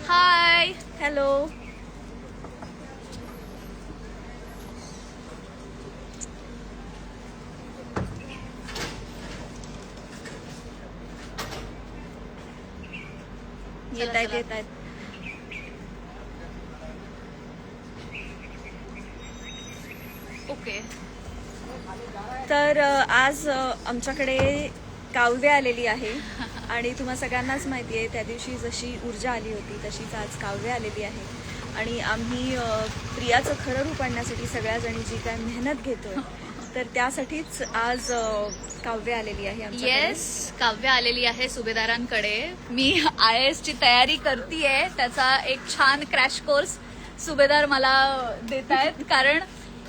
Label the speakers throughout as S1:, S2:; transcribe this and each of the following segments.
S1: Hi
S2: hello. येत आहेत येत आहेत.
S1: ओके.
S2: तर आज आमच्याकडे काव्य आलेली आहे आणि तुम्हा सगळ्यांनाच माहिती आहे त्या दिवशी जशी ऊर्जा आली होती तशीच आज काव्य आलेली आहे आणि आम्ही प्रियाचं खरं रूप आणण्यासाठी सगळ्याजणी जी काय मेहनत घेतोय तर त्यासाठीच आज काव्य आलेली आहे आमच्याकडे.
S1: येस, काव्य आलेली आहे सुभेदारांकडे. मी IAS ची तयारी करतीये, त्याचा एक छान क्रॅश कोर्स सुभेदार मला देत आहेत. कारण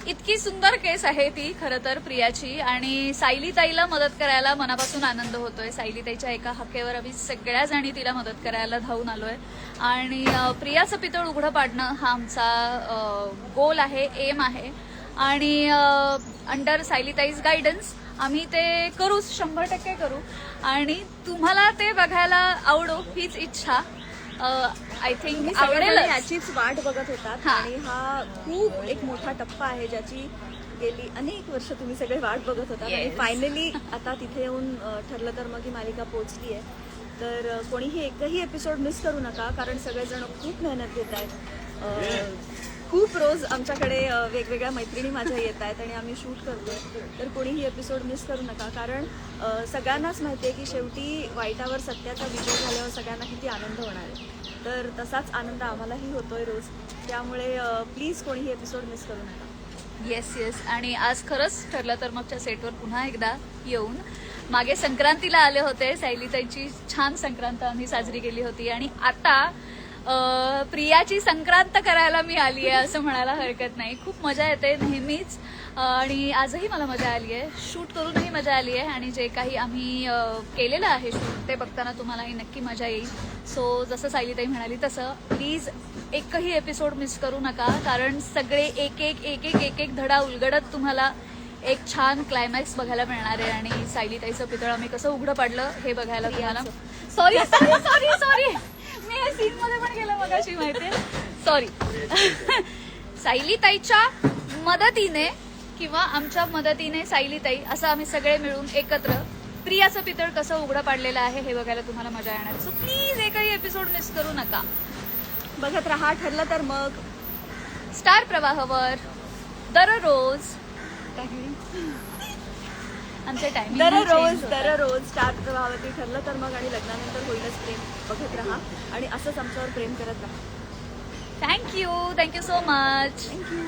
S1: इतकी सुंदर केस आहे ती खरं तर प्रियाची, आणि सायलीताईला मदत करायला मनापासून आनंद होतोय. सायलीताईच्या एका हक्केवर आम्ही सगळ्या जणी तिला मदत करायला धावून आलोय आणि प्रियाचं पितळ उघडं पाडणं हा आमचा गोल आहे, एम आहे. आणि अंडर सायलीताईज गायडन्स आम्ही ते करूच, 100% करू आणि तुम्हाला ते बघायला आवडो हीच इच्छा. आय थिंक आवडेल.
S2: याचीच वाट बघत होतात आणि हा खूप एक मोठा टप्पा आहे ज्याची गेली अनेक वर्ष तुम्ही सगळे वाट बघत होता आणि फायनली आता तिथे येऊन ठरलं तर मग ही मालिका पोहोचली आहे. तर कोणीही एकही एपिसोड मिस करू नका, कारण सगळेजण खूप मेहनत घेत आहेत. खूप रोज आमच्याकडे वेगवेगळ्या मैत्रिणी माझ्या येत आहेत आणि आम्ही शूट करतोय. तर कोणीही एपिसोड मिस करू नका, कारण सगळ्यांनाच माहिती आहे की शेवटी वाईटावर सत्याचा विजय झाल्यावर सगळ्यांना किती आनंद होणार आहे. तर तसाच आनंद आम्हालाही होतोय रोज. त्यामुळे प्लीज कोणीही एपिसोड मिस करू नका.
S1: Yes yes. आणि आज खरंच ठरलं तर मगच्या सेटवर पुन्हा एकदा येऊन, मागे संक्रांतीला आले होते, सायलीताईची छान संक्रांत आम्ही साजरी केली होती आणि आता प्रियाची संक्रांत करायला मी आली आहे असं म्हणायला हरकत नाही. खूप मजा येते नेहमीच आणि आजही मला मजा आली आहे. शूट करूनही मजा आली आहे आणि जे काही आम्ही केलेलं आहे शूट ते बघताना तुम्हालाही नक्की मजा येईल. सो जसं सायलीताई म्हणाली तसं प्लीज एकही एपिसोड मिस करू नका, कारण सगळे एक एक एक एक एक एक धडा उलगडत तुम्हाला एक छान क्लायमॅक्स बघायला मिळणार आहे आणि सायलीताईचं पितळ आम्ही कसं उघडं पाडलं हे बघायला तुम्हाला. सॉरी सॉरी सॉरी सॉरी, मी या सीन मध्ये पण गेलं मगाशी, माहितीये, सॉरी. सायलीताईच्या मदतीने किंवा आमच्या मदतीने सायलीताई असं आम्ही सगळे मिळून एकत्र प्रियाचं पितळ कसं उघडं पाडलेलं आहे हे बघायला तुम्हाला मजा येणार. सो प्लीज एकही एपिसोड मिस करू नका.
S2: बघत राहा. ठरलं तर मग
S1: स्टार प्रवाहावर दररोज आमचे टायमिंग
S2: दररोज स्टार प्रवाहावरती ठरलं तर मग आणि लग्नानंतर होईलच प्रेम बघत राहा आणि असंच आमच्यावर प्रेम करत राहा.
S1: Thank you so much.
S2: थँक्यू.